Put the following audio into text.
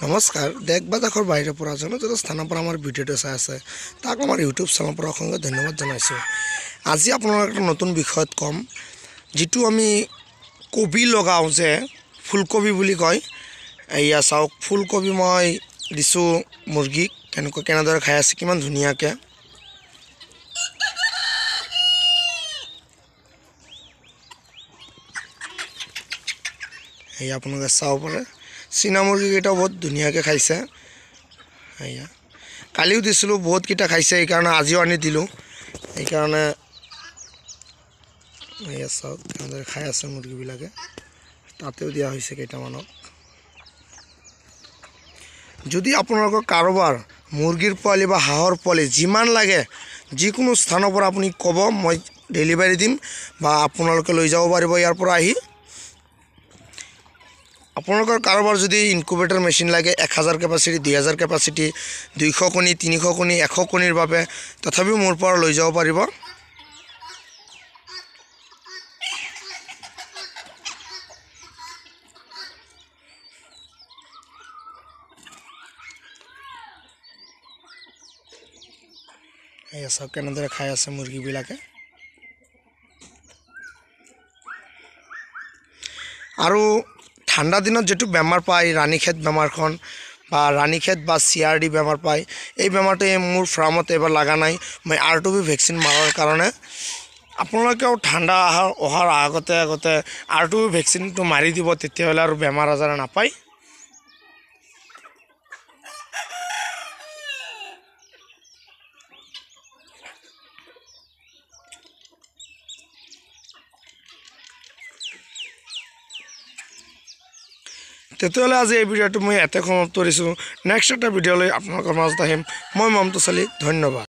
নমস্কাৰ, দেশ বা দেশৰ বাহিৰৰ পৰা য'ত স্থানৰ পৰা আমাৰ ভিডিঅ'টো চাই আছে তাক আমাৰ ইউটিউব চেনেলৰ পৰা অসংখ্য ধন্যবাদ জনাইছোঁ। আজি আপোনালোকক এটা নতুন বিষয়ত ক'ম, যিটো আমি কবি লগাওঁ যে ফুলকবি বুলি কয়। এয়া চাওক, ফুলকবি মই দিছোঁ মুৰ্গীক, কেনেদৰে খাই আছে, কিমান ধুনীয়াকৈ। এয়া আপোনালোকে চাব পাৰে, চীনা মুৰ্গীকেইটাও বহুত ধুনীয়াকৈ খাইছে। এয়া কালিও দিছিলোঁ, বহুতকেইটা খাইছে, সেইকাৰণে আজিও আনি দিলোঁ। সেইকাৰণে এয়া চাওক কেনেদৰে খাই আছে মুৰ্গীবিলাকে, তাতেও দিয়া হৈছে কেইটামানক। যদি আপোনালোকৰ কাৰোবাৰ মুৰ্গীৰ পোৱালি বা হাঁহৰ পোৱালি যিমান লাগে, যিকোনো স্থানৰ পৰা আপুনি ক'ব, মই ডেলিভাৰী দিম বা আপোনালোকে লৈ যাব পাৰিব ইয়াৰ পৰা আহি। আপোনালোকৰ কাৰোবাৰ যদি ইনকুবেটৰ মেচিন লাগে, 1000 কেপাচিটি, 2000 কেপাচিটি, 200 কণী, 300 কণী, 100 কণীৰ বাবে, তথাপিও মোৰ পৰা লৈ যাব পাৰিব। এয়া চাওক কেনেদৰে খাই আছে মুৰ্গীবিলাকে। আৰু ঠাণ্ডা দিনত যিটো বেমাৰ পায়, ৰাণীখেত বেমাৰখন বা ৰাণীখেত বা CRD বেমাৰ পায়, এই বেমাৰটো মোৰ ফাৰ্মত এবাৰ লগা নাই। মই R2B ভেকচিন মাৰাৰ কাৰণে আপোনালোকেও ঠাণ্ডা অহাৰ আগতে R2B ভেকচিনটো মাৰি দিব, তেতিয়াহ'লে আৰু বেমাৰ আজাৰ নাপায়। তেতিয়াহ'লে আজি এই ভিডিঅ'টো মই ইয়াতে সমাপ্ত কৰিছোঁ। নেক্সট এটা ভিডিঅ'লৈ আপোনালোকৰ মাজত আহিম। মই মমতা চালি, ধন্যবাদ।